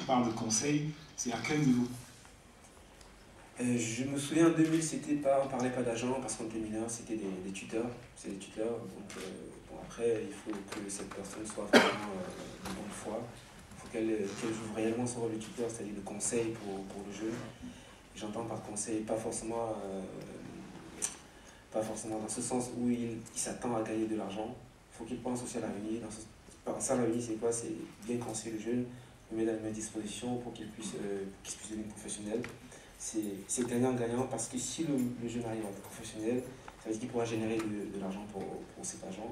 parles de conseils, c'est à quel niveau? Je me souviens en 2000, on ne parlait pas d'agent parce qu'on était mineur, c'était des tuteurs. C'est des tuteurs. Donc, bon, après, il faut que cette personne soit vraiment de bonne foi. Il faut qu'elle joue réellement son rôle de tuteur, c'est-à-dire de conseil pour le jeune. J'entends par conseil pas forcément dans ce sens où il s'attend à gagner de l'argent. Il faut qu'il pense aussi à l'avenir. Par ça, l'avenir, c'est quoi? C'est bien conseiller le jeune, le mettre dans les meilleures dispositions pour qu'il puisse devenir professionnel. C'est gagnant-gagnant parce que si le jeune arrive à être professionnel, ça veut dire qu'il pourra générer de l'argent pour cet agent.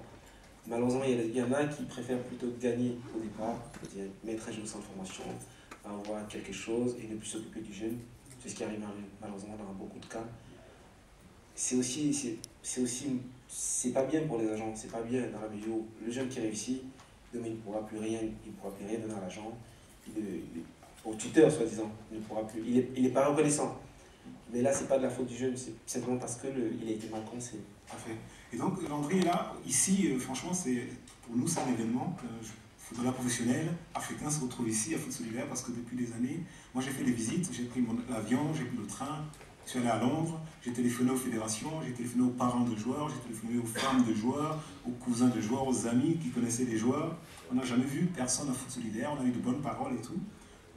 Malheureusement, il y en a qui préfèrent plutôt gagner au départ, c'est-à-dire mettre un jeune sans formation, avoir quelque chose et ne plus s'occuper du jeune. C'est ce qui arrive malheureusement dans beaucoup de cas. C'est pas bien pour les agents, c'est pas bien dans la mesure où le jeune qui réussit, demain il ne pourra plus rien donner à l'agent. Au tuteur, soi-disant, il ne pourra plus. Il n'est pas reconnaissant. Mais là, ce n'est pas de la faute du jeune, c'est simplement parce qu'il a été mal conseillé. Parfait. Et donc, Landry, là, ici, franchement, pour nous, c'est un événement. Footballeur professionnel, africain se retrouve ici à Foot Solidaire parce que depuis des années, moi j'ai fait des visites, j'ai pris l'avion, j'ai pris le train, je suis allé à Londres, j'ai téléphoné aux fédérations, j'ai téléphoné aux parents de joueurs, j'ai téléphoné aux femmes de joueurs, aux cousins de joueurs, aux amis qui connaissaient les joueurs. On n'a jamais vu personne à Foot Solidaire, on a eu de bonnes paroles et tout.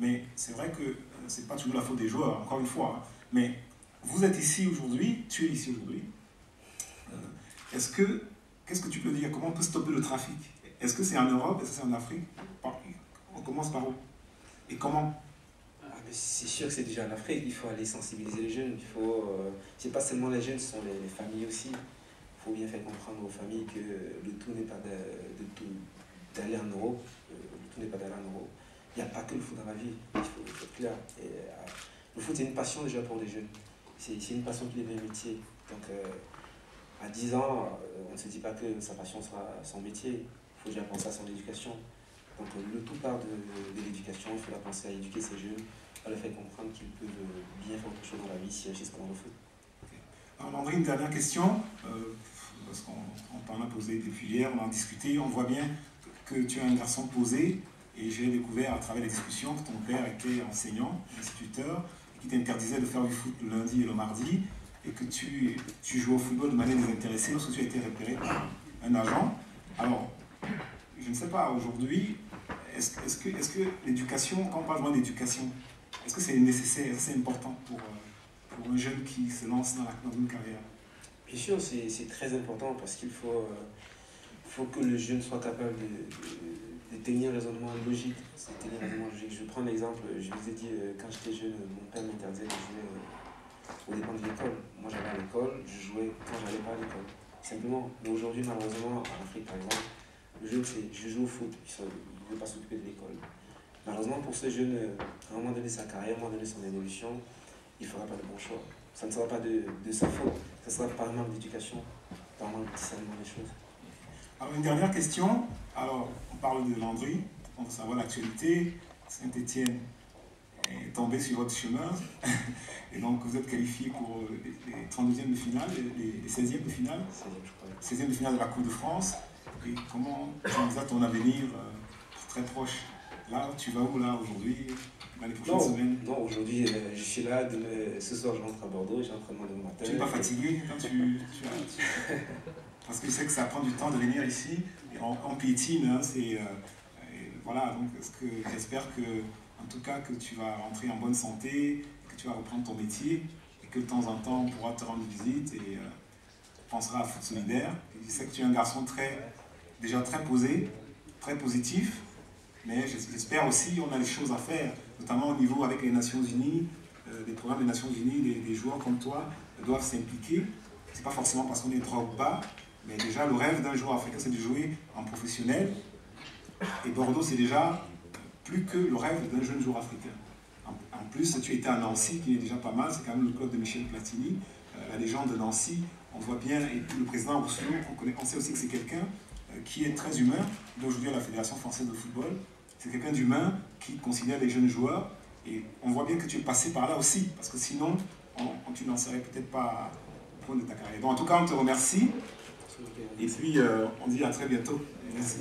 Mais c'est vrai que ce n'est pas toujours la faute des joueurs, encore une fois. Hein. Mais vous êtes ici aujourd'hui, tu es ici aujourd'hui. Qu'est-ce que tu peux dire? Comment on peut stopper le trafic? Est-ce que c'est en Europe? Est-ce que c'est en Afrique? On commence par où? Et comment? C'est sûr que c'est déjà en Afrique. Il faut aller sensibiliser les jeunes. C'est pas seulement les jeunes, ce sont les familles aussi. Il faut bien faire comprendre aux familles que le tout n'est pas d'aller en Europe. Le tout n'est pas d'aller en Europe. Il n'y a pas que le foot dans la vie, il faut être clair. Le foot, c'est une passion déjà pour les jeunes. C'est une passion qui devient un métier. Donc, à 10 ans, on ne se dit pas que sa passion sera son métier. Il faut déjà penser à son éducation. Donc, le tout part de l'éducation. Il faut la penser à éduquer ces jeunes, à leur faire comprendre qu'ils peuvent bien faire autre chose dans la vie si agissent comme le foot. Okay. Alors, Landry, une dernière question. Parce qu'on t'en a posé depuis hier, on en a discuté. On voit bien que tu es un garçon posé. Et j'ai découvert à travers les discussions que ton père était enseignant, instituteur, et qui t'interdisait de faire du foot le lundi et le mardi, et que tu jouais au football de manière désintéressée lorsque tu as été repéré par un agent. Alors, je ne sais pas, aujourd'hui, est-ce que l'éducation, quand on parle vraiment d'éducation, est-ce que c'est nécessaire, est-ce que c'est important pour un jeune qui se lance dans une carrière? Bien sûr, c'est très important parce qu'il faut que le jeune soit capable de tenir un raisonnement logique. Je prends l'exemple, je vous ai dit, quand j'étais jeune, mon père m'interdisait de jouer au dépend de l'école. Moi j'allais à l'école, je jouais quand j'allais pas à l'école. Simplement. Mais aujourd'hui, malheureusement, en Afrique par exemple, le jeune c'est je joue au foot, il ne veut pas s'occuper de l'école. Malheureusement pour ce jeune, à un moment donné sa carrière, à un moment donné son évolution, il ne fera pas de bon choix. Ça ne sera pas de sa faute, ça sera par manque d'éducation, par manque de discernement des choses. Alors une dernière question, alors on parle de Landry, on veut savoir l'actualité, Saint-Étienne est tombé sur votre chemin, et donc vous êtes qualifié pour les 32e de finale, les 16e de finale, 16e de finale de la Coupe de France, et comment tu vois ton avenir très proche? Là, tu vas où là aujourd'hui, dans les prochaines semaines? Non, aujourd'hui je suis là, ce soir je rentre à Bordeaux, j'ai entraînement demain matin. Tu n'es pas fatigué quand parce que je sais que ça prend du temps de venir ici, et on piétine, hein, voilà, donc j'espère que, en tout cas, que tu vas rentrer en bonne santé, que tu vas reprendre ton métier, et que de temps en temps on pourra te rendre visite et on pensera à Foot Solidaire. Et je sais que tu es un garçon déjà très posé, très positif, mais j'espère aussi qu'on a des choses à faire, notamment au niveau avec les Nations Unies, des programmes des Nations Unies, des joueurs comme toi doivent s'impliquer. C'est pas forcément parce qu'on est droit ou bas, mais déjà le rêve d'un joueur africain c'est de jouer en professionnel. Et Bordeaux c'est déjà plus que le rêve d'un jeune joueur africain. En plus, tu étais à Nancy, qui est déjà pas mal, c'est quand même le club de Michel Platini, la légende de Nancy. On voit bien, et puis le président Rousselot, on sait aussi que c'est quelqu'un qui est très humain. Il est aujourd'hui à la Fédération française de football. C'est quelqu'un d'humain qui considère les jeunes joueurs. Et on voit bien que tu es passé par là aussi, parce que sinon, tu n'en serais peut-être pas au point de ta carrière. Donc, en tout cas, on te remercie. Et puis, on dit à très bientôt. Merci.